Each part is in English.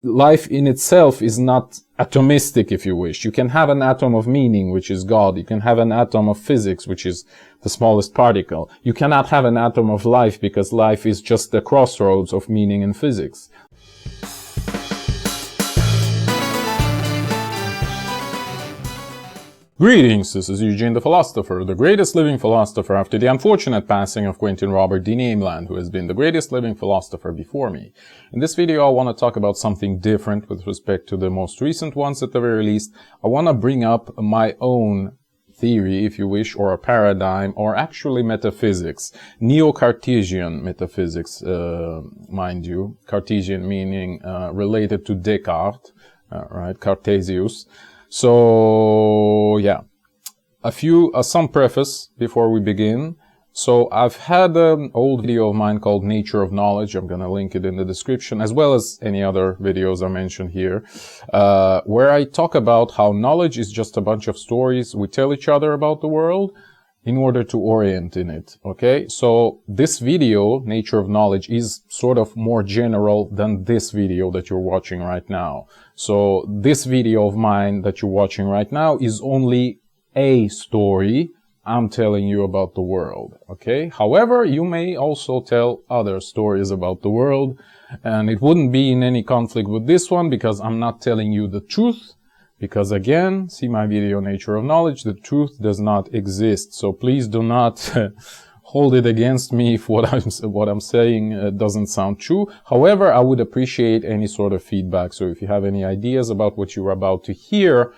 life in itself is not atomistic, if you wish. You can have an atom of meaning, which is God. You can have an atom of physics, which is the smallest particle. You cannot have an atom of life, because life is just the crossroads of meaning and physics. Greetings, this is Eugene the Philosopher, the greatest living philosopher after the unfortunate passing of Quentin Robert D. Nameland, who has been the greatest living philosopher before me. In this video, I want to talk about something different with respect to the most recent ones at the very least. I want to bring up my own theory, if you wish, or a paradigm, or actually metaphysics. Neo-Cartesian metaphysics, mind you. Cartesian meaning related to Descartes, right, Cartesius. So, yeah, some preface before we begin. So, I've had an old video of mine called Nature of Knowledge. I'm gonna link it in the description, as well as any other videos I mentioned here, where I talk about how knowledge is just a bunch of stories we tell each other about the world in order to orient in it, okay? So, this video, Nature of Knowledge, is sort of more general than this video that you're watching right now. So, this video of mine that you're watching right now is only a story I'm telling you about the world, okay? However, you may also tell other stories about the world, and it wouldn't be in any conflict with this one because I'm not telling you the truth. Because again, see my video Nature of Knowledge, the truth does not exist. So please do not hold it against me if what I'm saying doesn't sound true. However, I would appreciate any sort of feedback. So if you have any ideas about what you're about to hear,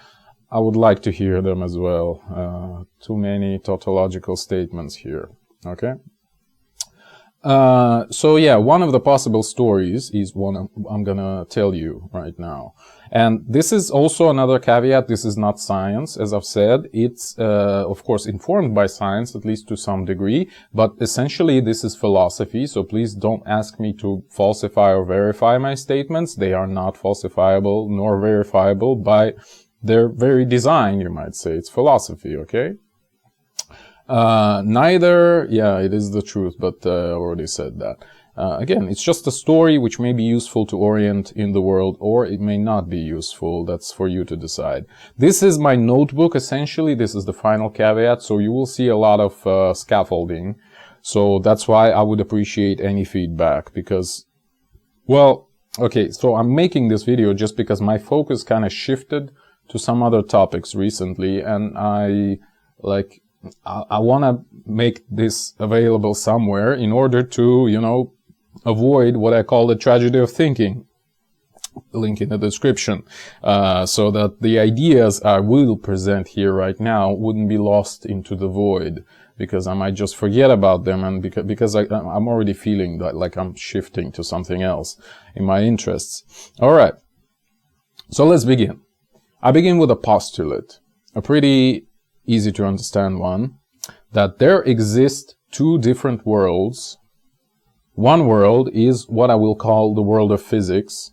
I would like to hear them as well. Too many tautological statements here. Okay? So yeah, one of the possible stories is one I'm gonna tell you right now. And this is also another caveat. This is not science, as I've said. It's, of course, informed by science, at least to some degree. But essentially, this is philosophy. So please don't ask me to falsify or verify my statements. They are not falsifiable nor verifiable by their very design, you might say. It's philosophy, okay? Yeah, it is the truth, but I already said that. Again, it's just a story which may be useful to orient in the world, or it may not be useful. That's for you to decide. This is my notebook, essentially. This is the final caveat, so you will see a lot of scaffolding. So that's why I would appreciate any feedback, because, well, okay, so I'm making this video just because my focus kind of shifted to some other topics recently, and I want to make this available somewhere in order to, you know, avoid what I call the tragedy of thinking. Link in the description. So that the ideas I will present here right now wouldn't be lost into the void, because I might just forget about them, and because I'm already feeling that like I'm shifting to something else in my interests. Alright. So let's begin. I begin with a postulate. A pretty easy to understand one, that there exist two different worlds. One world is what I will call the world of physics,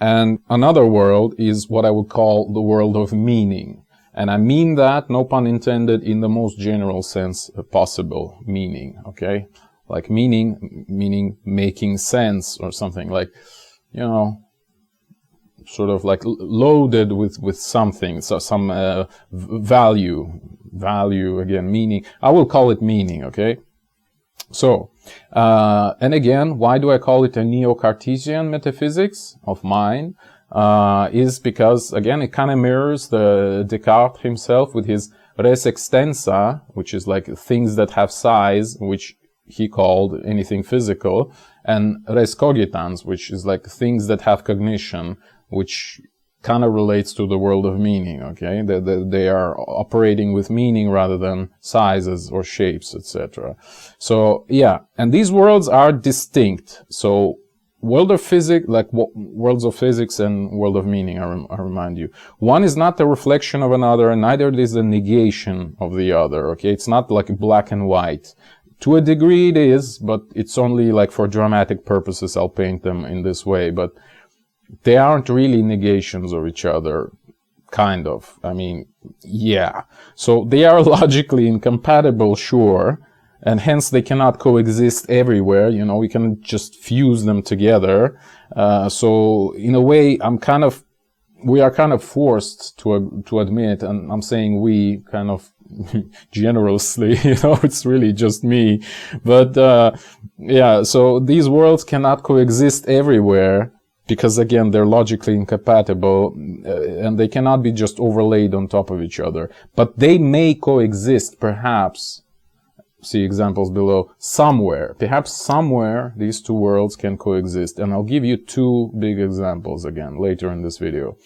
and another world is what I would call the world of meaning. And I mean that, no pun intended, in the most general sense possible, meaning, okay? Like meaning making sense or something, like, you know, sort of like loaded with something, so some value, again, meaning. I will call it meaning, okay? So, and again, why do I call it a neo-Cartesian metaphysics of mine? Is because, again, it kind of mirrors the Descartes himself with his res extensa, which is like things that have size, which he called anything physical, and res cogitans, which is like things that have cognition, which kind of relates to the world of meaning, okay? They are operating with meaning rather than sizes or shapes, etc. So, yeah, and these worlds are distinct. So, world of physics, like worlds of physics and world of meaning, I remind you. One is not the reflection of another, and neither is the negation of the other, okay? It's not like black and white. To a degree it is, but it's only like for dramatic purposes I'll paint them in this way, but they aren't really negations of each other, kind of. I mean, yeah. So they are logically incompatible, sure, and hence they cannot coexist everywhere. You know, we can just fuse them together. So in a way, we are kind of forced to admit, and I'm saying we kind of generously, you know, it's really just me. But, yeah, so these worlds cannot coexist everywhere because, again, they're logically incompatible, and they cannot be just overlaid on top of each other. But they may coexist, perhaps, see examples below, somewhere. Perhaps somewhere these two worlds can coexist. And I'll give you two big examples again later in this video.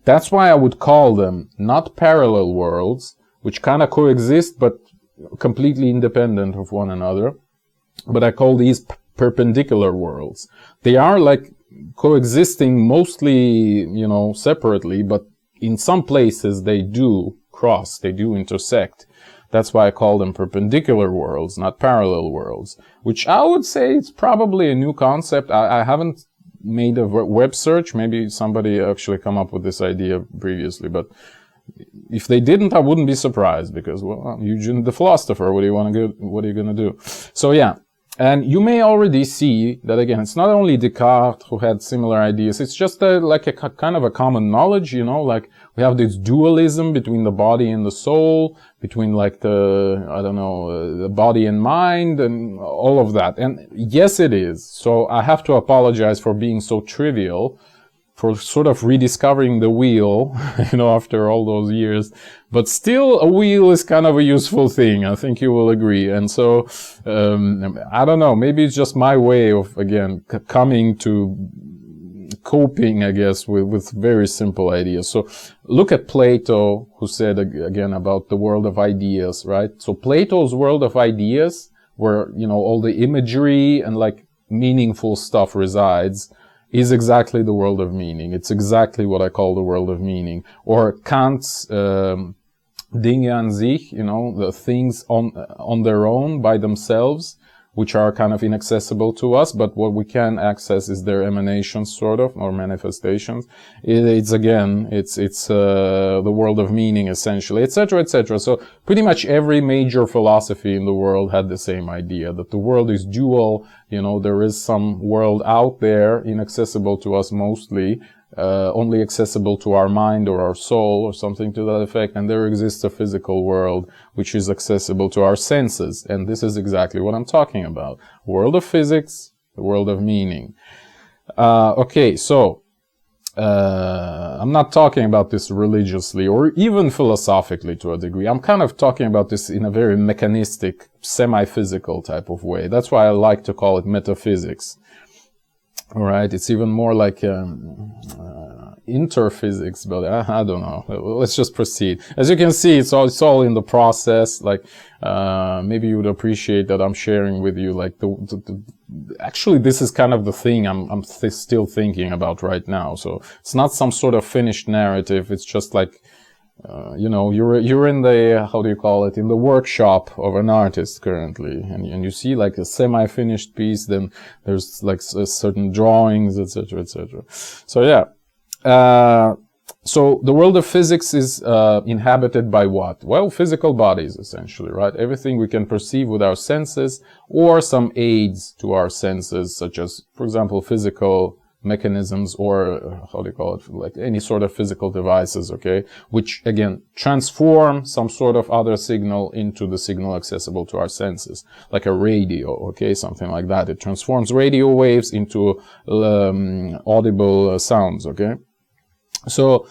That's why I would call them not parallel worlds, which kind of coexist but completely independent of one another. But I call these perpendicular worlds. They are like coexisting mostly, you know, separately, but in some places they do cross, they do intersect. That's why I call them perpendicular worlds, not parallel worlds, which I would say it's probably a new concept. I haven't made a web search. Maybe somebody actually come up with this idea previously, but if they didn't, I wouldn't be surprised because, well, Eugene the philosopher, what are you going to do? So yeah. And you may already see that, again, it's not only Descartes who had similar ideas. It's just like a kind of a common knowledge, you know, like we have this dualism between the body and the soul, between like the body and mind and all of that. And yes, it is. So I have to apologize for being so trivial, for sort of rediscovering the wheel, you know, after all those years. But still, a wheel is kind of a useful thing. I think you will agree. And so, I don't know, maybe it's just my way of, again, coming to coping, I guess, with very simple ideas. So look at Plato, who said, again, about the world of ideas, right? So Plato's world of ideas, where, you know, all the imagery and like meaningful stuff resides, is exactly the world of meaning. It's exactly what I call the world of meaning. Or Kant's Dinge an sich, you know, the things on their own, by themselves, which are kind of inaccessible to us, but what we can access is their emanations, sort of, or manifestations. It's the world of meaning, essentially, etc., etc. So pretty much every major philosophy in the world had the same idea, that the world is dual. You know, there is some world out there, inaccessible to us mostly, only accessible to our mind or our soul or something to that effect, and there exists a physical world which is accessible to our senses, and this is exactly what I'm talking about. World of physics, the world of meaning. Okay, so I'm not talking about this religiously or even philosophically to a degree. I'm kind of talking about this in a very mechanistic, semi-physical type of way. That's why I like to call it metaphysics. All right, it's even more like interphysics, but I don't know. Let's just proceed. As you can see, it's all in the process. Like maybe you would appreciate that I'm sharing with you like actually this is kind of the thing I'm still thinking about right now. So it's not some sort of finished narrative. It's just like you know, you're in the, how do you call it, in the workshop of an artist currently, and you see like a semi-finished piece, then there's like certain drawings, etc., etc. So yeah, so the world of physics is inhabited by what? Well, physical bodies, essentially, right? Everything we can perceive with our senses, or some aids to our senses, such as, for example, physical mechanisms, or how do you call it, like any sort of physical devices, okay, which again transform some sort of other signal into the signal accessible to our senses, like a radio, okay, something like that. It transforms radio waves into audible sounds, okay. So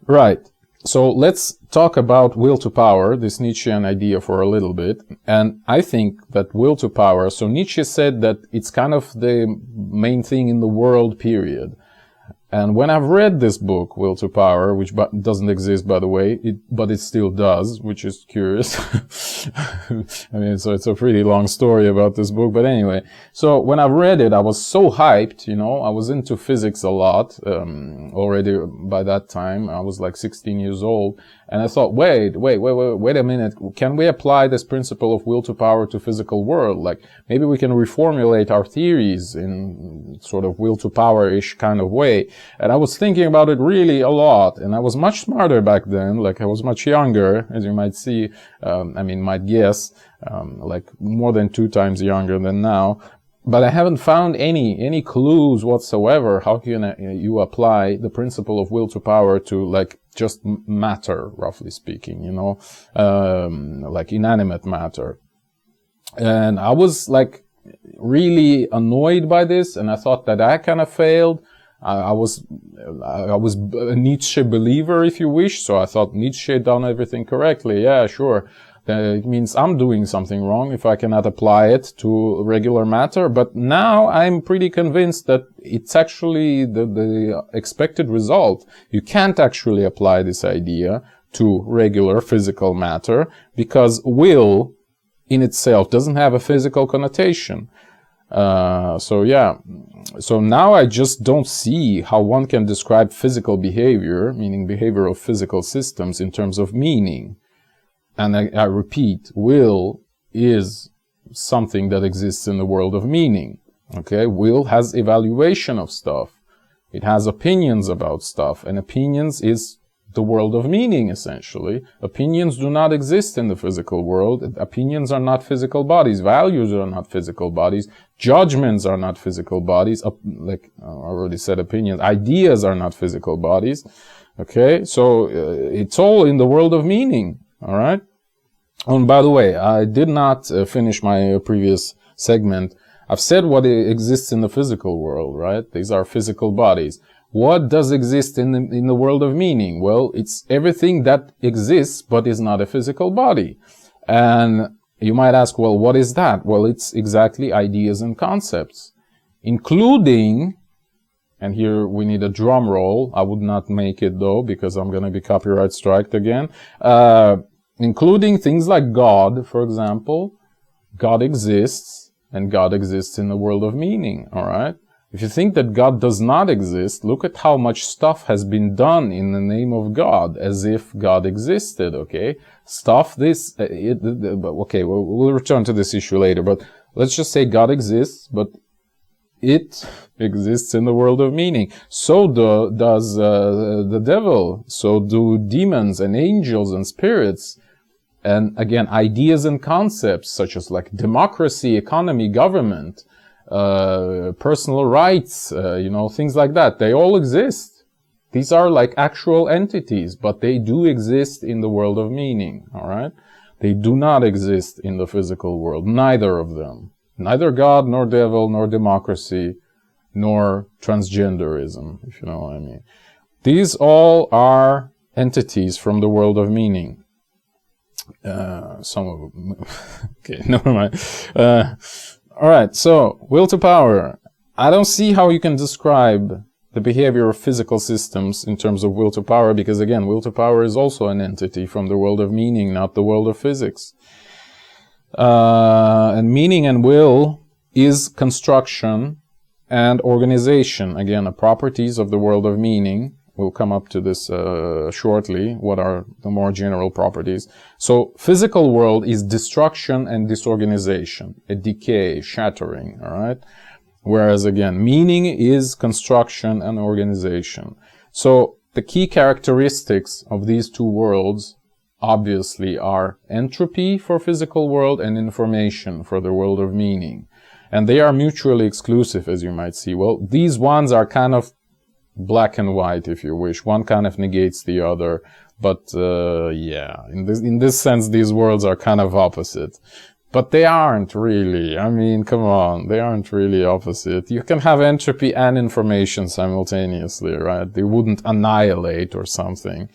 right, so let's talk about will to power, this Nietzschean idea, for a little bit. And I think that will to power, so Nietzsche said that it's kind of the main thing in the world, period. And when I've read this book, Will to Power, which doesn't exist, by the way, but it still does, which is curious. I mean, so it's a pretty long story about this book, but anyway. So when I've read it, I was so hyped, you know, I was into physics a lot, already by that time. I was like 16 years old. And I thought, wait a minute. Can we apply this principle of will to power to physical world? Like, maybe we can reformulate our theories in sort of will to power-ish kind of way. And I was thinking about it really a lot, and I was much smarter back then. Like, I was much younger, as you might see, might guess, like more than 2 times younger than now. But I haven't found any clues whatsoever how can you apply the principle of will to power to, like, just matter, roughly speaking, you know, like inanimate matter. And I was, like, really annoyed by this, and I thought that I kind of failed. I was a Nietzsche believer, if you wish, so I thought Nietzsche had done everything correctly. Yeah, sure. It means I'm doing something wrong if I cannot apply it to regular matter. But now I'm pretty convinced that it's actually the expected result. You can't actually apply this idea to regular physical matter because will in itself doesn't have a physical connotation. So now I just don't see how one can describe physical behavior, meaning behavior of physical systems, in terms of meaning. And I repeat, will is something that exists in the world of meaning. Okay, will has evaluation of stuff. It has opinions about stuff, and opinions is the world of meaning, essentially. Opinions do not exist in the physical world. Opinions are not physical bodies. Values are not physical bodies. Judgments are not physical bodies. Like I already said, opinions. Ideas are not physical bodies. Okay, so it's all in the world of meaning. All right. And by the way, I did not finish my previous segment. I've said what exists in the physical world, right? These are physical bodies. What does exist in the world of meaning? Well, it's everything that exists but is not a physical body. And you might ask, well, what is that? Well, it's exactly ideas and concepts, including, and here we need a drum roll. I would not make it though, because I'm going to be copyright striked again. Including things like God, for example. God exists, and God exists in the world of meaning, alright? If you think that God does not exist, look at how much stuff has been done in the name of God, as if God existed, okay? Okay, we'll return to this issue later, but let's just say God exists, but it exists in the world of meaning. So does the devil, so do demons and angels and spirits. And again, ideas and concepts such as like democracy, economy, government, personal rights, things like that. They all exist. These are like actual entities, but they do exist in the world of meaning, alright? They do not exist in the physical world, neither of them. Neither God, nor devil, nor democracy, nor transgenderism, if you know what I mean. These all are entities from the world of meaning. Some of them. Okay, never mind. Alright, so, will to power. I don't see how you can describe the behavior of physical systems in terms of will to power, because again, will to power is also an entity from the world of meaning, not the world of physics. And meaning and will is construction and organization. Again, the properties of the world of meaning. We'll come up to this shortly. What are the more general properties? So, physical world is destruction and disorganization, a decay, shattering, all right? Whereas, again, meaning is construction and organization. So, the key characteristics of these two worlds, obviously, are entropy for physical world and information for the world of meaning. And they are mutually exclusive, as you might see. Well, these ones are kind of black and white, if you wish. One kind of negates the other, but in this sense, these worlds are kind of opposite. But they aren't really. I mean, come on, they aren't really opposite. You can have entropy and information simultaneously, right? They wouldn't annihilate or something.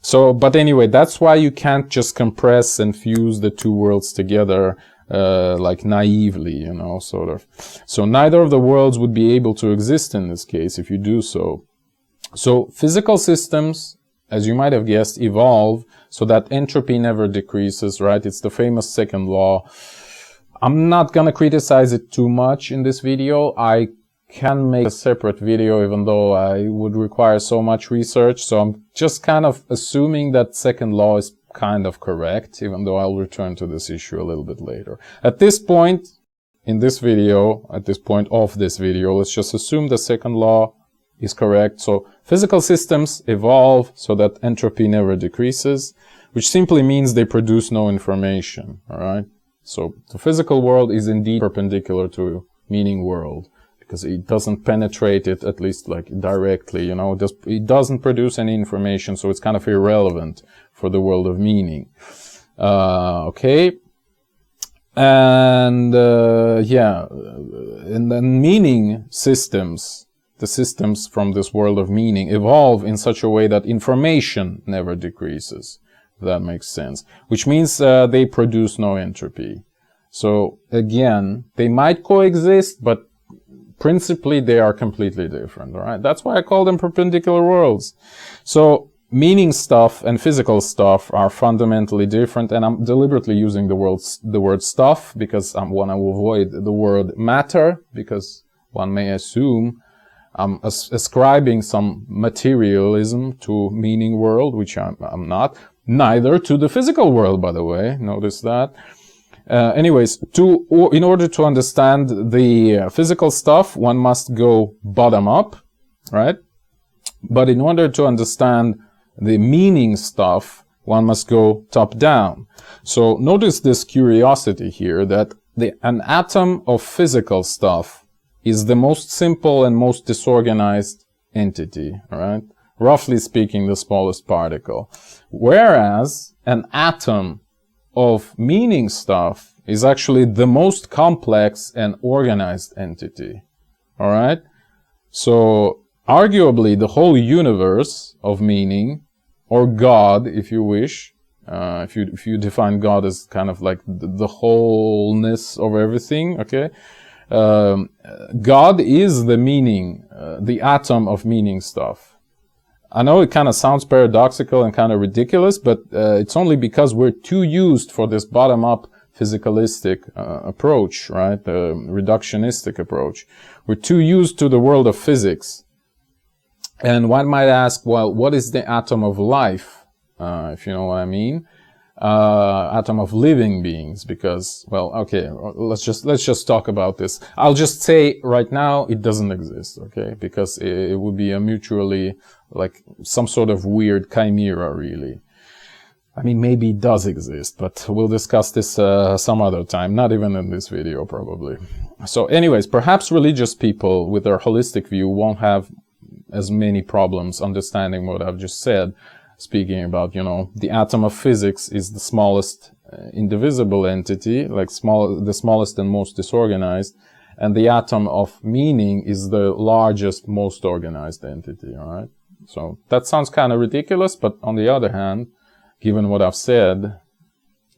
So, but anyway, that's why you can't just compress and fuse the two worlds together like naively, sort of. So neither of the worlds would be able to exist in this case if you do so. So physical systems, as you might have guessed, evolve so that entropy never decreases, right? It's the famous second law. I'm not gonna criticize it too much in this video. I can make a separate video even though I would require so much research. So I'm just kind of assuming that second law is kind of correct, even though I'll return to this issue a little bit later. At this point in this video, at this point of this video, let's just assume the second law is correct. So physical systems evolve so that entropy never decreases, which simply means they produce no information, all right? So the physical world is indeed perpendicular to meaning world, because it doesn't penetrate it, at least like directly, you know, it doesn't produce any information, so it's kind of irrelevant for the world of meaning. Okay. And, yeah, and then meaning systems, the systems from this world of meaning, evolve in such a way that information never decreases. If that makes sense. Which means they produce no entropy. So again, they might coexist, but principally they are completely different, all right? That's why I call them perpendicular worlds. So meaning stuff and physical stuff are fundamentally different, and I'm deliberately using the word stuff because I want to avoid the word matter, because one may assume I'm ascribing some materialism to meaning world, which I'm not. Neither to the physical world, by the way. Notice that. Anyways, in order to understand the physical stuff, one must go bottom up, right? But in order to understand the meaning stuff, one must go top down. So notice this curiosity here that an atom of physical stuff is the most simple and most disorganized entity, all right? Roughly speaking, the smallest particle. Whereas an atom of meaning stuff is actually the most complex and organized entity. All right? So, arguably, the whole universe of meaning, or God, if you wish, if you define God as kind of like the wholeness of everything, okay? God is the meaning, the atom of meaning stuff. I know it kind of sounds paradoxical and kind of ridiculous, but it's only because we're too used for this bottom-up physicalistic approach, right? The reductionistic approach. We're too used to the world of physics. And one might ask, well, what is the atom of life? If you know what I mean. Atom of living beings, because, well, okay, let's just talk about this. I'll just say right now it doesn't exist, okay? Because it would be a mutually, like, some sort of weird chimera, really. I mean, maybe it does exist, but we'll discuss this some other time, not even in this video, probably. So anyways, perhaps religious people with their holistic view won't have as many problems understanding what I've just said, speaking about, you know, the atom of physics is the smallest indivisible entity, like the smallest and most disorganized, and the atom of meaning is the largest, most organized entity, all right? So that sounds kind of ridiculous, but on the other hand, given what I've said,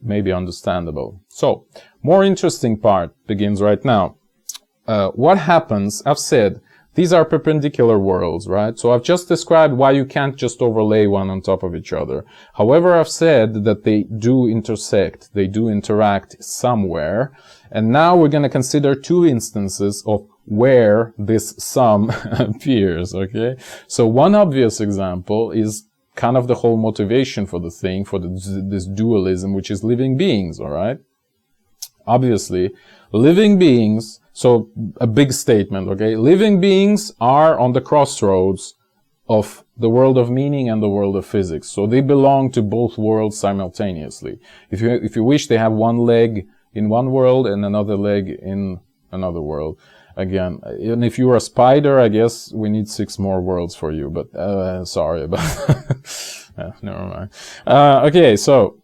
maybe understandable. So, more interesting part begins right now. What happens, I've said, these are perpendicular worlds, right? So I've just described why you can't just overlay one on top of each other. However, I've said that they do intersect, they do interact somewhere. And now we're going to consider two instances of where this sum appears, okay? So one obvious example is kind of the whole motivation for the thing, for this dualism, which is living beings, all right? Obviously, living beings, so a big statement, okay? Living beings are on the crossroads of the world of meaning and the world of physics. So they belong to both worlds simultaneously. If you wish, they have one leg in one world and another leg in another world. Again, and if you're a spider, I guess we need 6 more worlds for you, but sorry about that. Never mind. Okay, so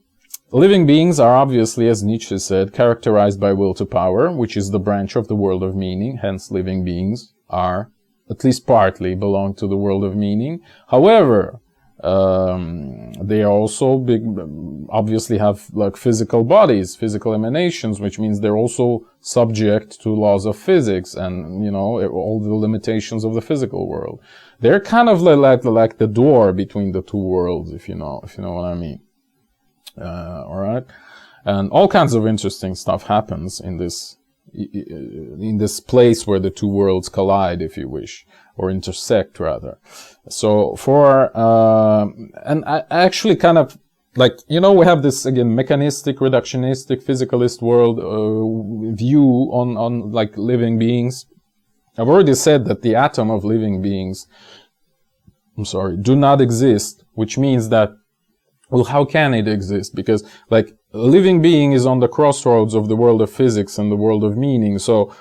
living beings are obviously, as Nietzsche said, characterized by will to power, which is the branch of the world of meaning. Hence, living beings are, at least partly, belong to the world of meaning. However, they also obviously have like physical bodies, physical emanations, which means they're also subject to laws of physics and, you know, all the limitations of the physical world. They're kind of like the door between the two worlds, if you know what I mean. All right, and all kinds of interesting stuff happens in this place where the two worlds collide, if you wish, or intersect rather. So and I actually kind of like, you know, we have this again mechanistic, reductionistic, physicalist world view on like living beings. I've already said that the atom of living beings, do not exist, which means that, well, how can it exist? Because, like, a living being is on the crossroads of the world of physics and the world of meaning. So,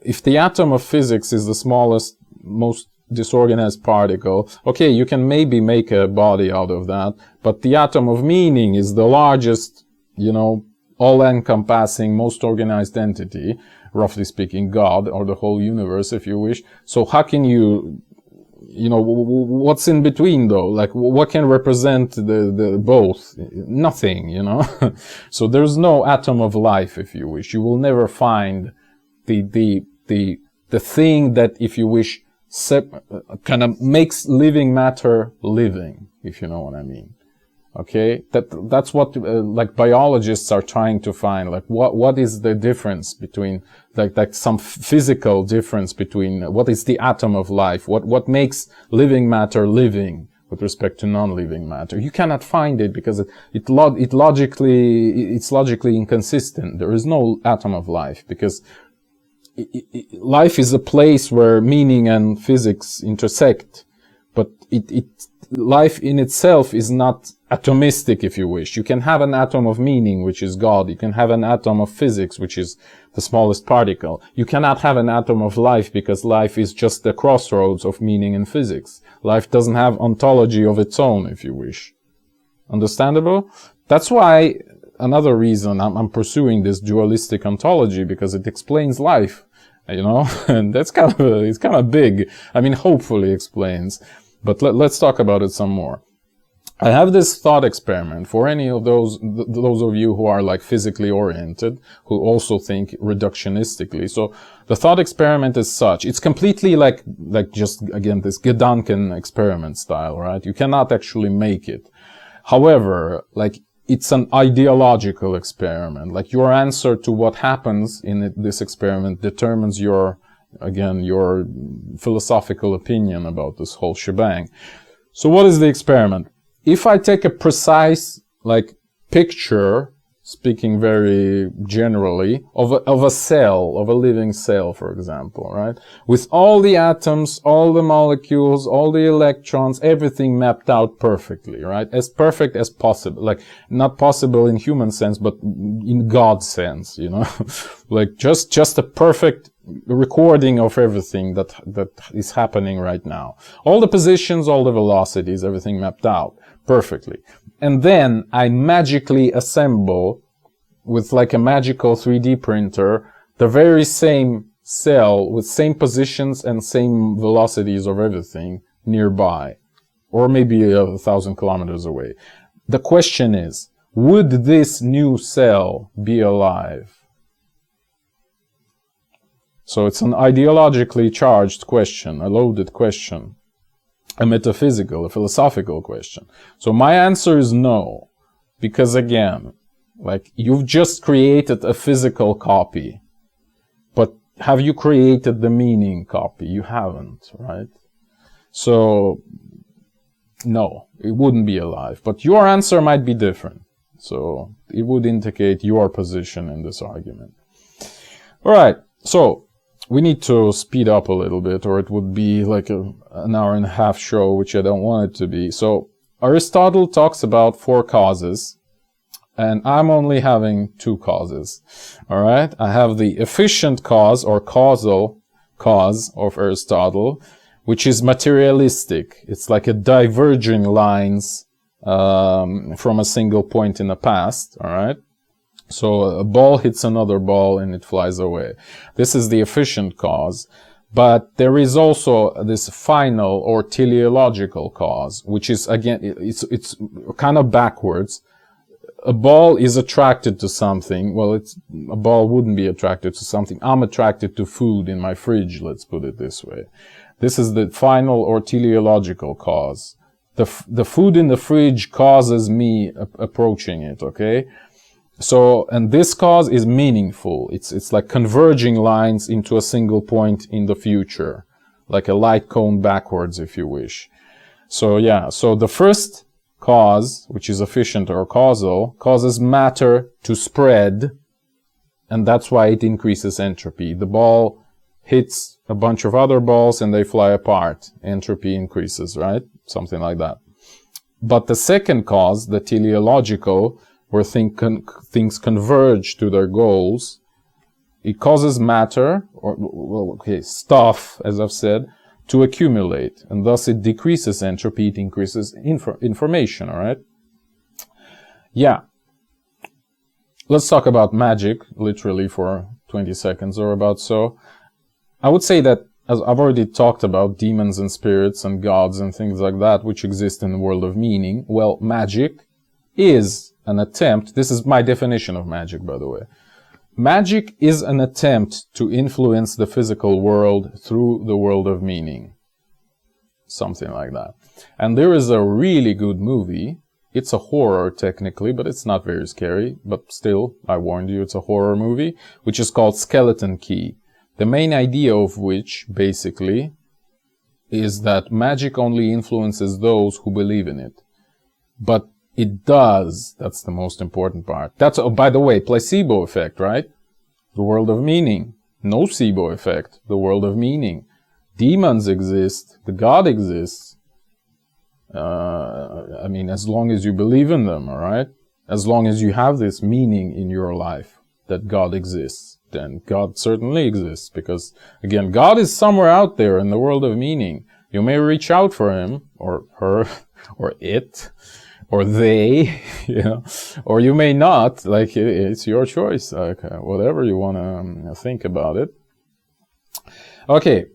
if the atom of physics is the smallest, most disorganized particle, okay, you can maybe make a body out of that, but the atom of meaning is the largest, you know, all-encompassing, most organized entity, roughly speaking, God, or the whole universe, if you wish. So how can you know, what's in between though? Like, what can represent the both? Nothing, you know? So there's no atom of life, if you wish. You will never find the thing that, if you wish, kind of makes living matter living, if you know what I mean. Okay, that's what like biologists are trying to find. Like, what is the difference between, like some physical difference between what is the atom of life? What makes living matter living with respect to non-living matter? You cannot find it because it's logically inconsistent. There is no atom of life because life is a place where meaning and physics intersect, but life in itself is not atomistic, if you wish. You can have an atom of meaning, which is God. You can have an atom of physics, which is the smallest particle. You cannot have an atom of life because life is just the crossroads of meaning and physics. Life doesn't have ontology of its own, if you wish. Understandable? That's why another reason I'm pursuing this dualistic ontology, because it explains life, you know, and it's kind of big. I mean, hopefully explains. But let's talk about it some more. I have this thought experiment for any of those of you who are like physically oriented, who also think reductionistically. So the thought experiment is such. It's completely like just, again, this Gedanken experiment style, right? You cannot actually make it. However, like, it's an ideological experiment. Like, your answer to what happens in this experiment determines your philosophical opinion about this whole shebang. So what is the experiment? If I take a precise, like, picture, speaking very generally, of a cell, of a living cell, for example, right? With all the atoms, all the molecules, all the electrons, everything mapped out perfectly, right? As perfect as possible. Like, not possible in human sense, but in God's sense, you know? Like, just a perfect recording of everything that is happening right now. All the positions, all the velocities, everything mapped out perfectly. And then I magically assemble with like a magical 3D printer the very same cell with same positions and same velocities of everything nearby, or maybe 1,000 kilometers away. The question is, would this new cell be alive? So it's an ideologically charged question, a loaded question, a metaphysical, a philosophical question. So my answer is no, because again, like, you've just created a physical copy, but have you created the meaning copy? You haven't, right? So no, it wouldn't be alive, but your answer might be different. So it would indicate your position in this argument. All right, so we need to speed up a little bit, or it would be like an hour and a half show, which I don't want it to be. So Aristotle talks about 4 causes, and I'm only having 2 causes. All right, I have the efficient cause or causal cause of Aristotle, which is materialistic. It's like a diverging lines from a single point in the past. All right. So a ball hits another ball and it flies away. This is the efficient cause. But there is also this final or teleological cause, which is, again, it's kind of backwards. A ball is attracted to something. Well, a ball wouldn't be attracted to something. I'm attracted to food in my fridge, let's put it this way. This is the final or teleological cause. The food in the fridge causes me approaching it, okay? So, and this cause is meaningful. It's like converging lines into a single point in the future, like a light cone backwards, if you wish. So yeah, so the first cause, which is efficient or causal, causes matter to spread, and that's why it increases entropy. The ball hits a bunch of other balls and they fly apart. Entropy increases, right? Something like that. But the second cause, the teleological, where things converge to their goals, it causes matter, or, well, okay, stuff, as I've said, to accumulate. And thus it decreases entropy, it increases information, all right? Yeah. Let's talk about magic, literally, for 20 seconds or about so. I would say that, as I've already talked about, demons and spirits and gods and things like that, which exist in the world of meaning. Well, magic is an attempt, this is my definition of magic, by the way. Magic is an attempt to influence the physical world through the world of meaning. Something like that. And there is a really good movie. It's a horror, technically, but it's not very scary. But still, I warned you, it's a horror movie, which is called Skeleton Key. The main idea of which, basically, is that magic only influences those who believe in it. But it does. That's the most important part. That's, oh, by the way, placebo effect, right? The world of meaning. Nocebo effect. The world of meaning. Demons exist. The God exists. I mean, as long as you believe in them, all right? As long as you have this meaning in your life that God exists, then God certainly exists. Because, again, God is somewhere out there in the world of meaning. You may reach out for him, or her, or it, or they, you know, or you may not. Like, it's your choice. Like, whatever you want to think about it. Okay,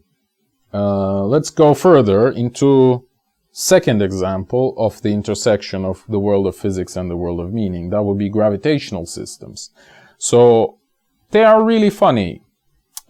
let's go further into second example of the intersection of the world of physics and the world of meaning. That would be gravitational systems. So they are really funny.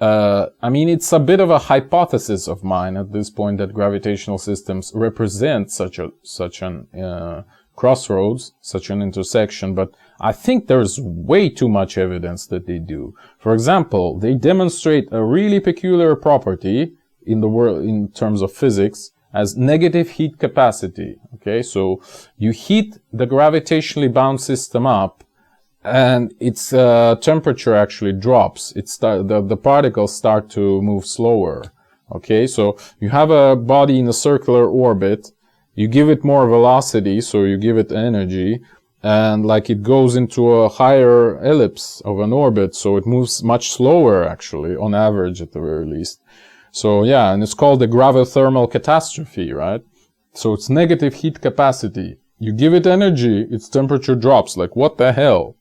I mean, it's a bit of a hypothesis of mine at this point that gravitational systems represent such an crossroads, such an intersection, but I think there's way too much evidence that they do. For example, they demonstrate a really peculiar property in the world, in terms of physics, as negative heat capacity. Okay, so you heat the gravitationally bound system up, and its temperature actually drops. The particles start to move slower. Okay, so you have a body in a circular orbit. You give it more velocity, so you give it energy, and like it goes into a higher ellipse of an orbit, so it moves much slower, actually, on average at the very least. So yeah, and it's called the gravithermal catastrophe, right? So it's negative heat capacity. You give it energy, its temperature drops. Like, what the hell?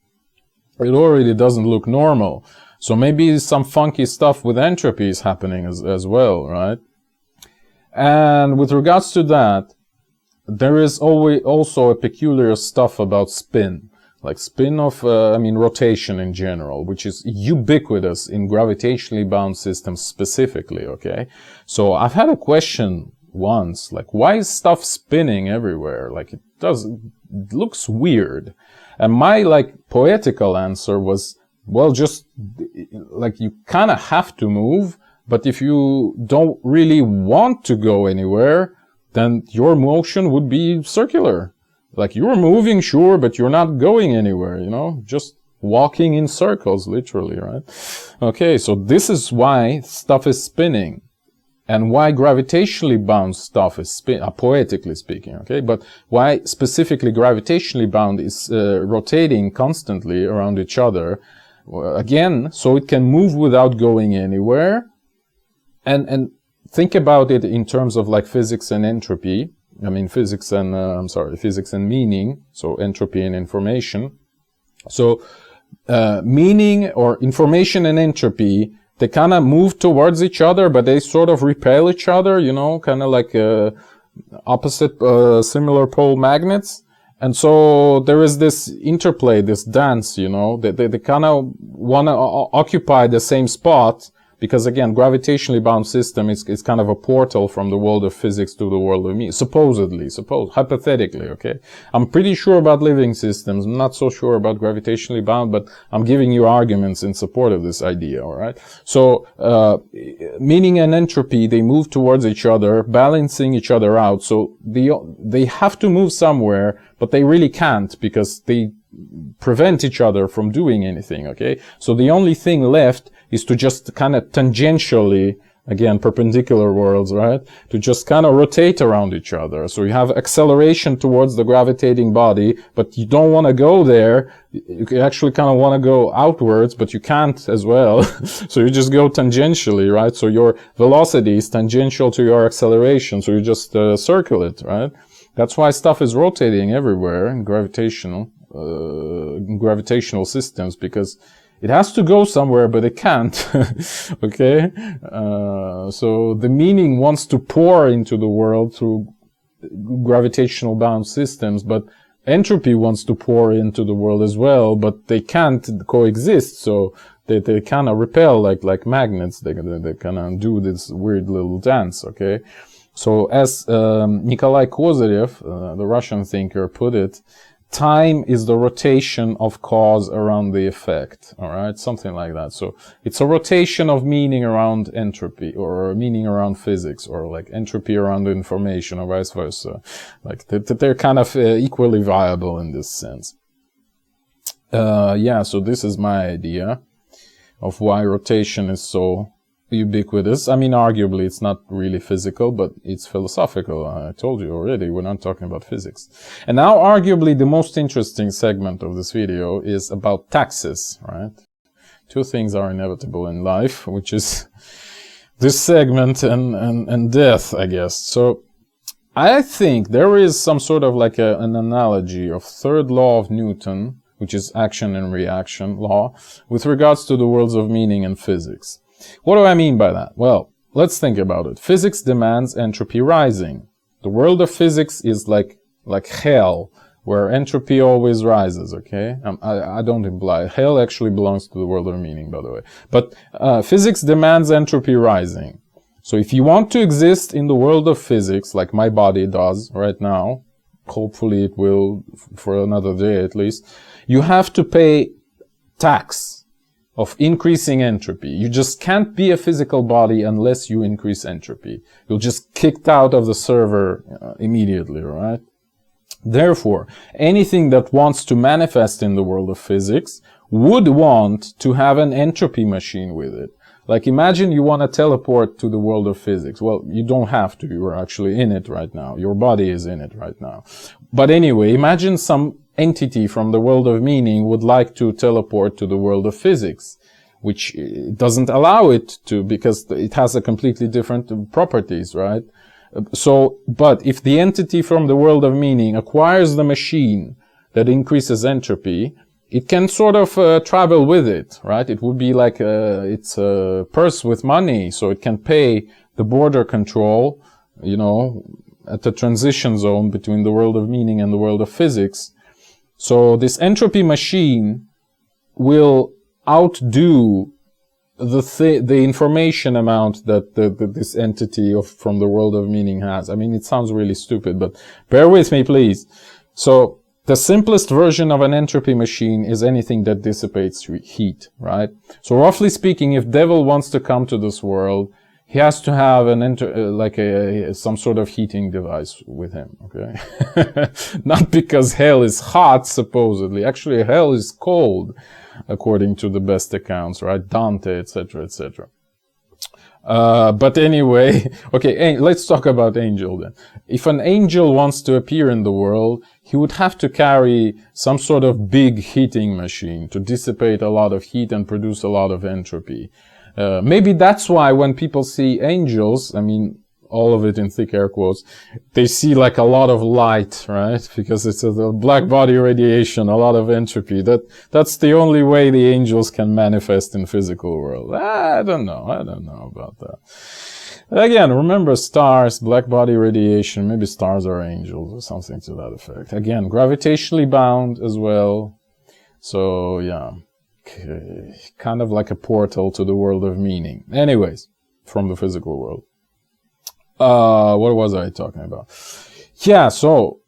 It already doesn't look normal. So maybe some funky stuff with entropy is happening as well, right? And with regards to that, there is always also a peculiar stuff about spin. Like spin of, rotation in general, which is ubiquitous in gravitationally bound systems specifically, okay? So I've had a question once, like, why is stuff spinning everywhere? Like, it looks weird. And my, poetical answer was, well, just, you kind of have to move, but if you don't really want to go anywhere, then your motion would be circular. Like, you're moving, sure, but you're not going anywhere, you know? Just walking in circles, literally, right? Okay, so this is why stuff is spinning. And why gravitationally bound stuff is poetically speaking, okay? But why specifically gravitationally bound is rotating constantly around each other. Again, so it can move without going anywhere. And think about it in terms of physics and entropy. I mean, physics and meaning. So entropy and information. So, meaning or information and entropy, they kind of move towards each other, but they sort of repel each other, you know, kind of like opposite similar pole magnets. And so there is this interplay, this dance, you know, they kind of want to occupy the same spot, because again, gravitationally bound system is kind of a portal from the world of physics to the world of me. Hypothetically, okay? I'm pretty sure about living systems. I'm not so sure about gravitationally bound, but I'm giving you arguments in support of this idea, alright? So, meaning and entropy, they move towards each other, balancing each other out. So they have to move somewhere, but they really can't, because they prevent each other from doing anything, okay? So the only thing left is to just kind of tangentially, again, perpendicular worlds, right? To just kind of rotate around each other. So you have acceleration towards the gravitating body, but you don't want to go there. You actually kind of want to go outwards, but you can't as well. So you just go tangentially, right? So your velocity is tangential to your acceleration. So you just circle it, right? That's why stuff is rotating everywhere in gravitational systems, because it has to go somewhere, but it can't. Okay? So the meaning wants to pour into the world through gravitational bound systems, but entropy wants to pour into the world as well, but they can't coexist. So they kind of repel like magnets. They kind of do this weird little dance. Okay? So as Nikolai Kozyrev, the Russian thinker, put it, time is the rotation of cause around the effect, all right? Something like that. So it's a rotation of meaning around entropy, or meaning around physics, or like entropy around information, or vice versa. Like they're kind of equally viable in this sense. Yeah, so this is my idea of why rotation is so ubiquitous. I mean, arguably it's not really physical, but it's philosophical. I told you already, we're not talking about physics. And now arguably the most interesting segment of this video is about taxes, right? Two things are inevitable in life, which is this segment and death, I guess. So I think there is some sort of like an analogy of third law of Newton, which is action and reaction law, with regards to the worlds of meaning and physics. What do I mean by that? Well, let's think about it. Physics demands entropy rising. The world of physics is like hell, where entropy always rises, okay? I don't imply. Hell actually belongs to the world of meaning, by the way. But physics demands entropy rising. So if you want to exist in the world of physics, like my body does right now, hopefully it will for another day at least, you have to pay tax of increasing entropy. You just can't be a physical body unless you increase entropy. You'll just kicked out of the server immediately, right? Therefore, anything that wants to manifest in the world of physics would want to have an entropy machine with it. Like imagine you want to teleport to the world of physics. Well, you don't have to. You're actually in it right now. Your body is in it right now. But anyway, imagine some entity from the world of meaning would like to teleport to the world of physics, which doesn't allow it to, because it has a completely different properties, right? So, but if the entity from the world of meaning acquires the machine that increases entropy, it can sort of travel with it, right? It would be like it's a purse with money, so it can pay the border control, you know, at the transition zone between the world of meaning and the world of physics. So this entropy machine will outdo the information amount that this entity from the world of meaning has. I mean, it sounds really stupid, but bear with me, please. So the simplest version of an entropy machine is anything that dissipates heat, right? So roughly speaking, if Devil wants to come to this world, he has to have some sort of heating device with him, okay? Not because hell is hot, supposedly. Actually, hell is cold, according to the best accounts, right? Dante, etc., etc. But anyway, okay, let's talk about angel then. If an angel wants to appear in the world, he would have to carry some sort of big heating machine to dissipate a lot of heat and produce a lot of entropy. Maybe that's why when people see angels, I mean, all of it in thick air quotes, they see like a lot of light, right? Because it's a black body radiation, a lot of entropy. That's the only way the angels can manifest in physical world. I don't know about that. Again, remember stars, black body radiation, maybe stars are angels or something to that effect. Again, gravitationally bound as well. So, yeah. Kind of like a portal to the world of meaning. Anyways, from the physical world. What was I talking about? Yeah, so,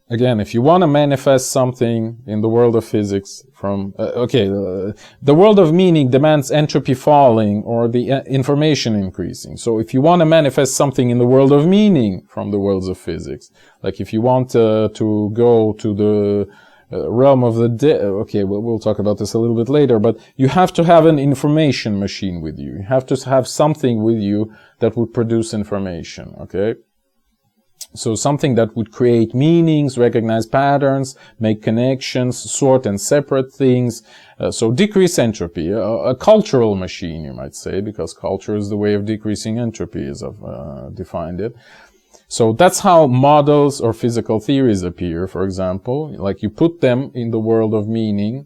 again, if you want to manifest something in the world of physics from, the world of meaning demands entropy falling or the information increasing. So if you want to manifest something in the world of meaning from the worlds of physics, like if you want to go to the realm of the dead. Okay, we'll talk about this a little bit later, but you have to have an information machine with you. You have to have something with you that would produce information, okay? So something that would create meanings, recognize patterns, make connections, sort and separate things. So decrease entropy, a cultural machine, you might say, because culture is the way of decreasing entropy, as I've defined it. So that's how models or physical theories appear, for example. Like you put them in the world of meaning.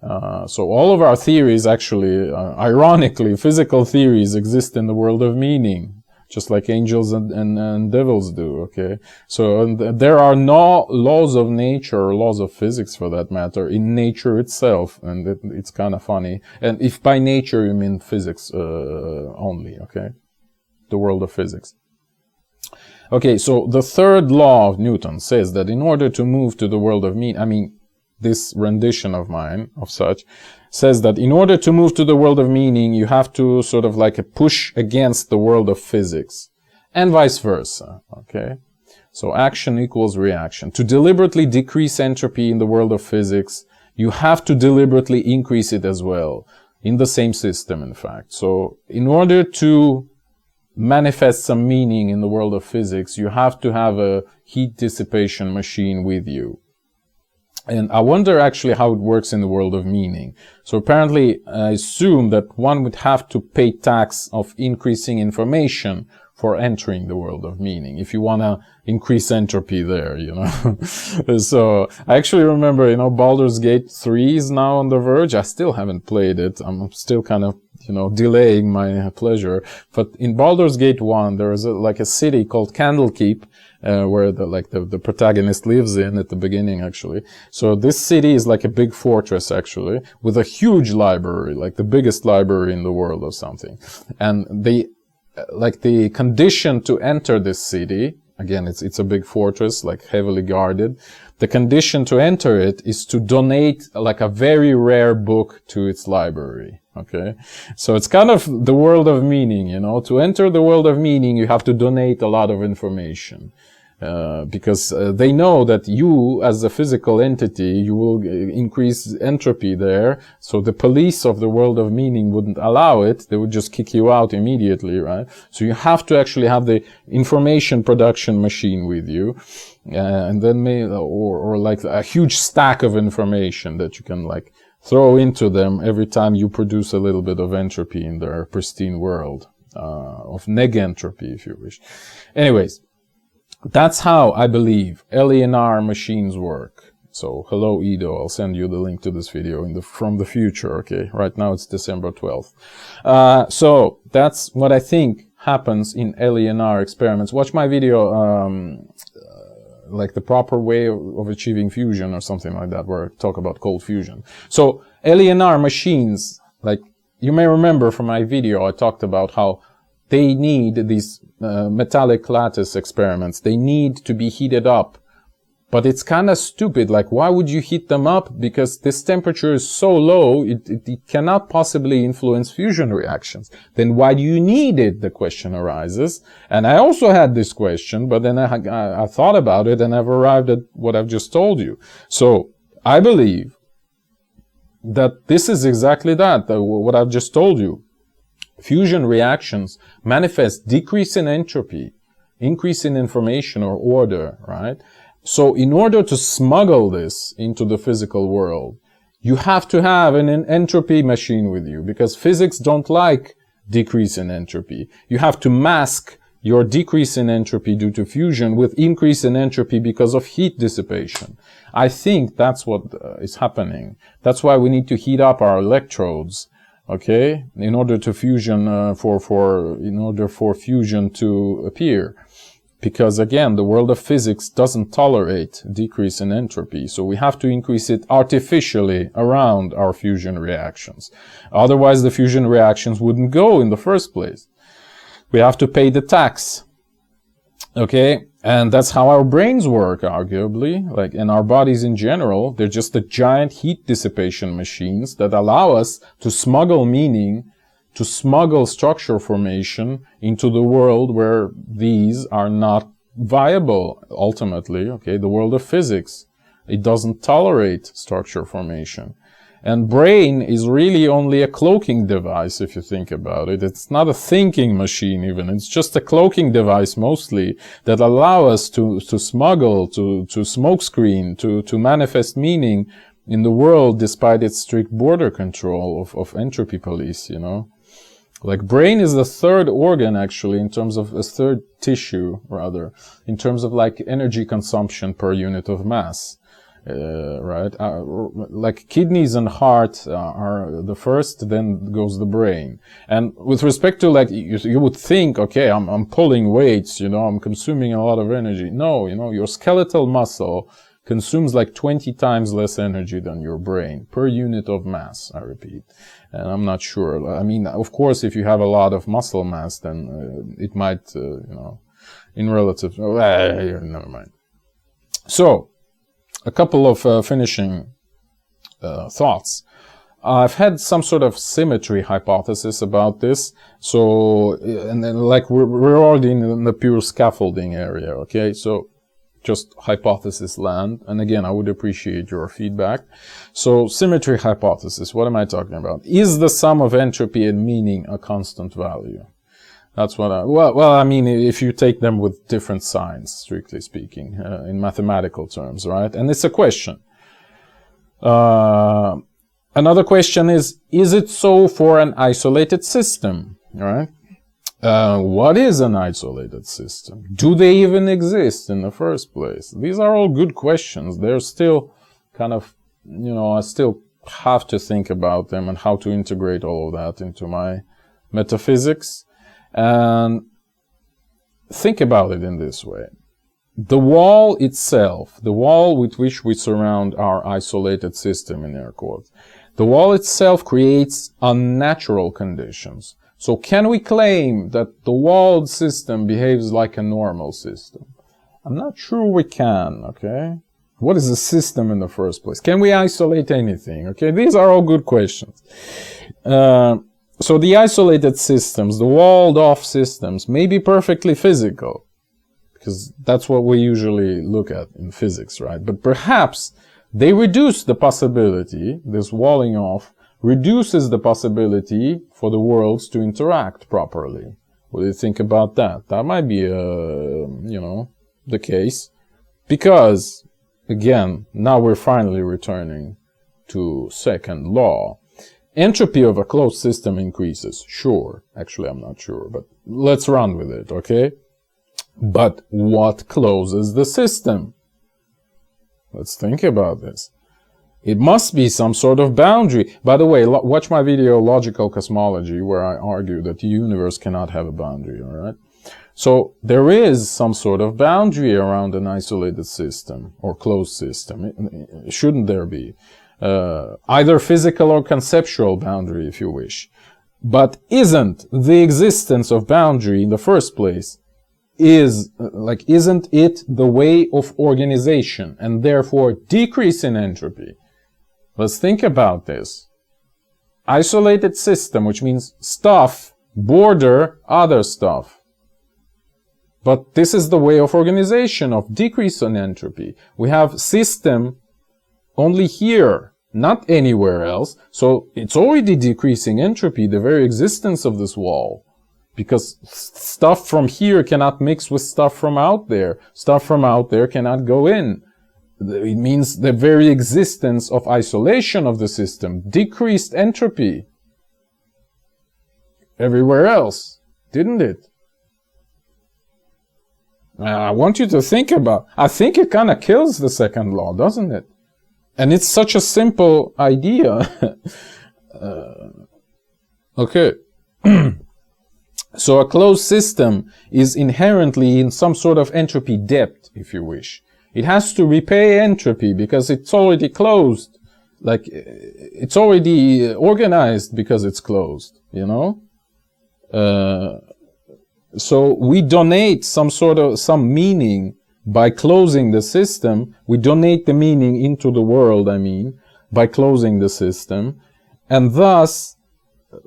So all of our theories actually, ironically, physical theories exist in the world of meaning. Just like angels and devils do, okay? So there are no laws of nature or laws of physics, for that matter, in nature itself, and it's kind of funny. And if by nature you mean physics only, okay? The world of physics. Okay, so the third law of Newton says that in order to move to the world of meaning, this rendition of mine, of such, says that in order to move to the world of meaning, you have to sort of like push against the world of physics, and vice versa, okay? So action equals reaction. To deliberately decrease entropy in the world of physics, you have to deliberately increase it as well, in the same system, in fact. So in order to manifest some meaning in the world of physics, you have to have a heat dissipation machine with you. And I wonder actually how it works in the world of meaning. So apparently, I assume that one would have to pay tax of increasing information for entering the world of meaning, if you want to increase entropy there, you know. So I actually remember, you know, Baldur's Gate 3 is now on the verge. I still haven't played it. I'm still kind of, you know, delaying my pleasure. But in Baldur's Gate 1, there is like a city called Candlekeep, where the protagonist lives in at the beginning, actually. So this city is like a big fortress, actually, with a huge library, like the biggest library in the world or something. And the condition to enter this city, again, it's a big fortress, like heavily guarded. The condition to enter it is to donate like a very rare book to its library. Okay. So it's kind of the world of meaning, you know. To enter the world of meaning, you have to donate a lot of information. Because they know that you, as a physical entity, you will increase entropy there. So the police of the world of meaning wouldn't allow it. They would just kick you out immediately, right? So you have to actually have the information production machine with you. And then or like a huge stack of information that you can like throw into them every time you produce a little bit of entropy in their pristine world, of negentropy, if you wish. Anyways. That's how I believe LENR machines work. So, hello Edo, I'll send you the link to this video from the future, okay? Right now it's December 12th. So, that's what I think happens in LENR experiments. Watch my video, like the proper way of achieving fusion or something like that, where I talk about cold fusion. So, LENR machines, like, you may remember from my video, I talked about how they need these metallic lattice experiments. They need to be heated up. But it's kind of stupid. Like, why would you heat them up? Because this temperature is so low, it cannot possibly influence fusion reactions. Then why do you need it? The question arises. And I also had this question, but then I thought about it and I've arrived at what I've just told you. So I believe that this is exactly that, what I've just told you. Fusion reactions manifest decrease in entropy, increase in information or order, right? So in order to smuggle this into the physical world, you have to have an entropy machine with you, because physics don't like decrease in entropy. You have to mask your decrease in entropy due to fusion with increase in entropy because of heat dissipation. I think that's what is happening. That's why we need to heat up our electrodes. Okay, in order to fusion, in order for fusion to appear. Because again, the world of physics doesn't tolerate decrease in entropy. So we have to increase it artificially around our fusion reactions. Otherwise, the fusion reactions wouldn't go in the first place. We have to pay the tax. Okay, and that's how our brains work, arguably, like, and our bodies in general. They're just the giant heat dissipation machines that allow us to smuggle meaning, to smuggle structure formation into the world where these are not viable, ultimately, okay, the world of physics. It doesn't tolerate structure formation. And brain is really only a cloaking device, if you think about it. It's not a thinking machine even. It's just a cloaking device mostly that allow us to smuggle, to smokescreen, to manifest meaning in the world despite its strict border control of entropy police, you know. Like brain is the third organ actually in terms of a third tissue rather, in terms of like energy consumption per unit of mass. Right? Like kidneys and heart are the first, then goes the brain. And with respect to like, you would think, okay, I'm pulling weights, you know, I'm consuming a lot of energy. No, you know, your skeletal muscle consumes like 20 times less energy than your brain per unit of mass, I repeat. And I'm not sure. I mean, of course, if you have a lot of muscle mass, then it might, you know, in relative, never mind. So, a couple of finishing thoughts. I've had some sort of symmetry hypothesis about this. So, and then like we're already in the pure scaffolding area, okay? So, just hypothesis land. And again, I would appreciate your feedback. So, symmetry hypothesis, what am I talking about? Is the sum of entropy and meaning a constant value? That's what well, I mean, if you take them with different signs, strictly speaking, in mathematical terms, right? And it's a question. Another question is it so for an isolated system, right? What is an isolated system? Do they even exist in the first place? These are all good questions. They're still kind of, you know, I still have to think about them and how to integrate all of that into my metaphysics. And think about it in this way. The wall itself, the wall with which we surround our isolated system, in air quotes, the wall itself creates unnatural conditions. So can we claim that the walled system behaves like a normal system? I'm not sure we can, okay? What is a system in the first place? Can we isolate anything? Okay, these are all good questions. So the isolated systems, the walled-off systems, may be perfectly physical, because that's what we usually look at in physics, right? But perhaps they reduce the possibility, this walling off, reduces the possibility for the worlds to interact properly. What do you think about that? That might be, you know, the case. Because, again, now we're finally returning to second law. Entropy of a closed system increases. Sure. Actually, I'm not sure, but let's run with it, okay? But what closes the system? Let's think about this. It must be some sort of boundary. By the way, watch my video, Logical Cosmology, where I argue that the universe cannot have a boundary, alright? So, there is some sort of boundary around an isolated system, or closed system. Shouldn't there be? Either physical or conceptual boundary, if you wish. But isn't the existence of boundary in the first place, isn't it the way of organization and therefore decrease in entropy? Let's think about this. Isolated system, which means stuff, border, other stuff. But this is the way of organization, of decrease in entropy. We have system only here, not anywhere else. So it's already decreasing entropy, the very existence of this wall. Because stuff from here cannot mix with stuff from out there. Stuff from out there cannot go in. It means the very existence of isolation of the system decreased entropy everywhere else, didn't it? I want you to think about, I think it kind of kills the second law, doesn't it? And it's such a simple idea. Okay. So a closed system is inherently in some sort of entropy debt, if you wish. It has to repay entropy because it's already closed. Like, it's already organized because it's closed, you know? So we donate some meaning by closing the system. We donate the meaning into the world, by closing the system. And thus,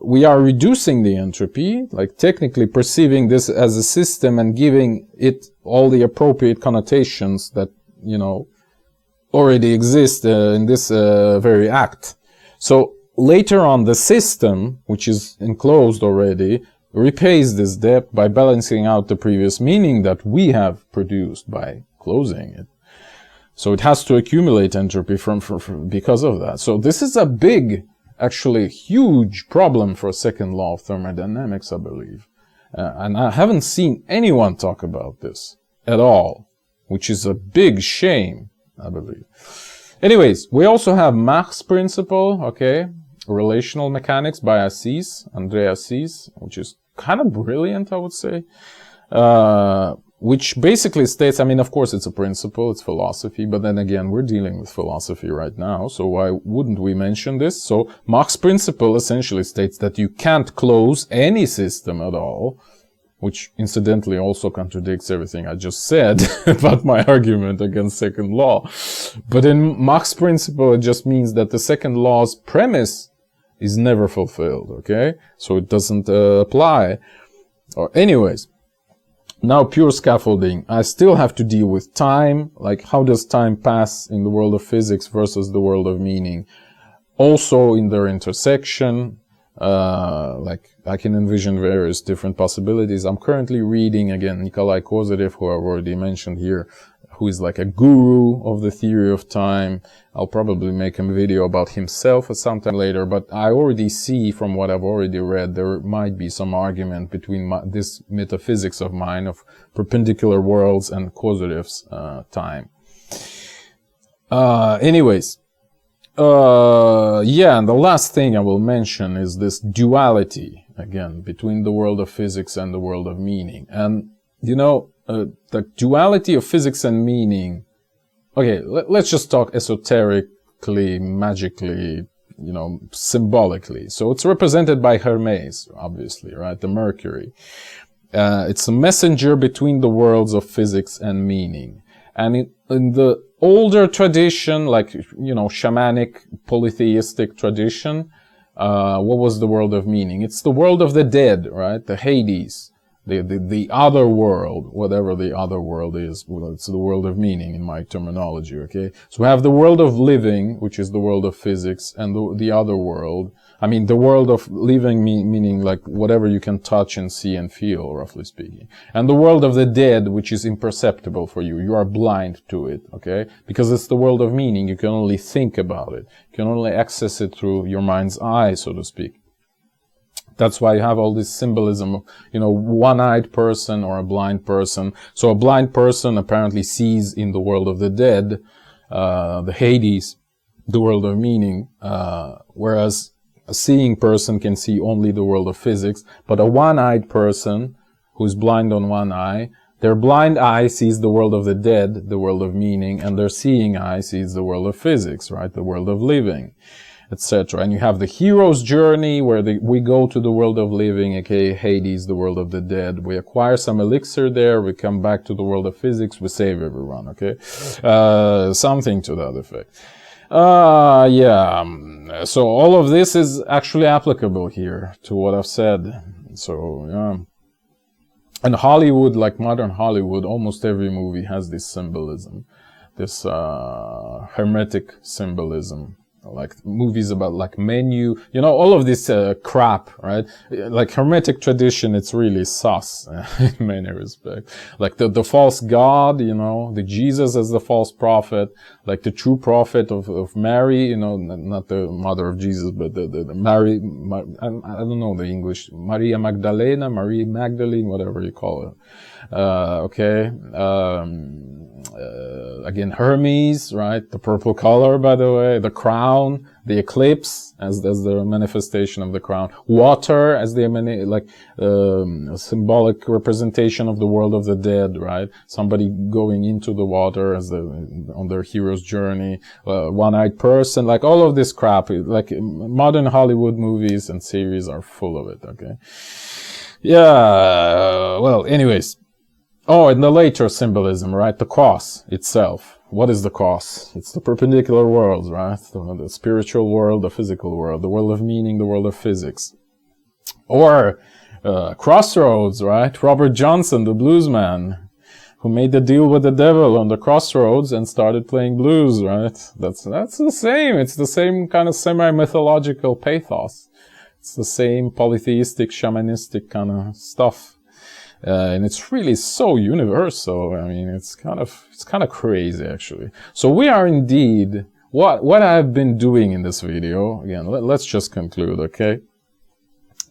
we are reducing the entropy, like technically perceiving this as a system and giving it all the appropriate connotations that, you know, already exist in this very act. So later on, the system, which is enclosed already, repays this debt by balancing out the previous meaning that we have produced by closing it. So it has to accumulate entropy because of that. So this is a big, actually huge problem for second law of thermodynamics, I believe. And I haven't seen anyone talk about this at all, which is a big shame, I believe. Anyways, we also have Mach's principle, okay, relational mechanics by André Assis, which is kind of brilliant, I would say, which basically states, I mean, of course it's a principle, it's philosophy, but then again, we're dealing with philosophy right now, so why wouldn't we mention this? So Mach's principle essentially states that you can't close any system at all, which incidentally also contradicts everything I just said about my argument against second law. But in Mach's principle, it just means that the second law's premise is never fulfilled, okay? So it doesn't apply. Or anyways, now pure scaffolding. I still have to deal with time, like how does time pass in the world of physics versus the world of meaning? Also in their intersection, like I can envision various different possibilities. I'm currently reading, again, Nikolai Kozyrev, who I've already mentioned here, who is like a guru of the theory of time. I'll probably make a video about himself at some time later, but I already see from what I've already read, there might be some argument between this metaphysics of mine of perpendicular worlds and Kozyrev's time. Anyways, yeah, and the last thing I will mention is this duality, again, between the world of physics and the world of meaning. And, you know, the duality of physics and meaning, okay, let's just talk esoterically, magically, you know, symbolically. So it's represented by Hermes, obviously, right? The Mercury. It's a messenger between the worlds of physics and meaning. And in the older tradition, like, you know, shamanic, polytheistic tradition, what was the world of meaning? It's the world of the dead, right? The Hades. The other world, whatever the other world is, well, it's the world of meaning in my terminology, okay? So we have the world of living, which is the world of physics, and the other world. I mean, the world of living meaning like whatever you can touch and see and feel, roughly speaking. And the world of the dead, which is imperceptible for you. You are blind to it, okay? Because it's the world of meaning. You can only think about it. You can only access it through your mind's eye, so to speak. That's why you have all this symbolism of, you know, one-eyed person or a blind person. So a blind person apparently sees in the world of the dead, the Hades, the world of meaning, whereas a seeing person can see only the world of physics. But a one-eyed person who's blind on one eye, their blind eye sees the world of the dead, the world of meaning, and their seeing eye sees the world of physics, right? The world of living, etc. And you have the hero's journey where we go to the world of living, aka Hades, the world of the dead. We acquire some elixir there. We come back to the world of physics. We save everyone, okay? Something to that effect. Yeah. So all of this is actually applicable here to what I've said. So, yeah. And Hollywood, like modern Hollywood, almost every movie has this symbolism. This, Hermetic symbolism. Like movies about like menu, you know, all of this crap, right? Like Hermetic tradition, it's really sus in many respects. Like the false god, you know, the Jesus as the false prophet, like the true prophet of Mary, you know, not the mother of Jesus, but the Mary, I don't know the English, Maria Magdalena, Marie Magdalene, whatever you call it. Okay. Again, Hermes, right? The purple color, by the way, the crown, the eclipse as the manifestation of the crown, water as the symbolic representation of the world of the dead, right? Somebody going into the water as on their hero's journey, one-eyed person, like all of this crap, like modern Hollywood movies and series are full of it, okay? Yeah, well, anyways. Oh, and the later symbolism, right? The cross itself. What is the cross? It's the perpendicular worlds, right? The spiritual world, the physical world, the world of meaning, the world of physics. Or Crossroads, right? Robert Johnson, the bluesman, who made the deal with the devil on the crossroads and started playing blues, right? That's the same. It's the same kind of semi-mythological pathos. It's the same polytheistic, shamanistic kind of stuff. And it's really so universal. I mean, it's kind of crazy, actually. So we are indeed, what I've been doing in this video, again, let's just conclude, okay?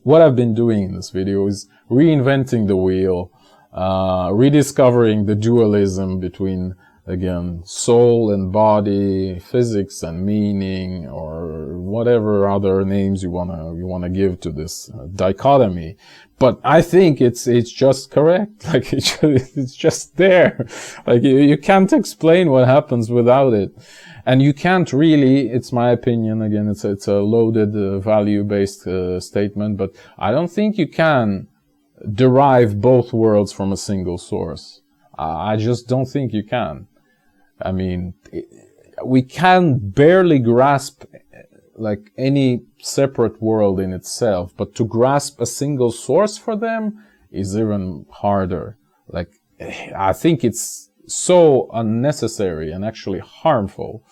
What I've been doing in this video is reinventing the wheel, rediscovering the dualism between, again, soul and body, physics and meaning, or whatever other names you wanna give to this dichotomy. But I think it's just correct. Like it's just there. Like you can't explain what happens without it, and you can't really. It's my opinion. Again, it's a loaded value-based statement, but I don't think you can derive both worlds from a single source. I just don't think you can. I mean, we can barely grasp like any separate world in itself, but to grasp a single source for them is even harder. Like, I think it's so unnecessary and actually harmful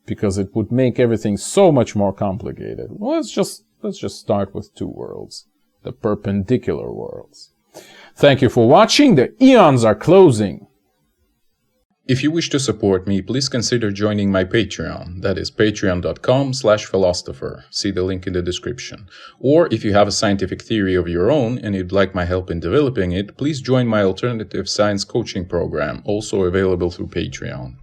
because it would make everything so much more complicated. Well, let's just start with two worlds, the perpendicular worlds. Thank you for watching. The eons are closing. If you wish to support me, please consider joining my Patreon. That is patreon.com/philosopher. See the link in the description. Or if you have a scientific theory of your own and you'd like my help in developing it, please join my alternative science coaching program, also available through Patreon.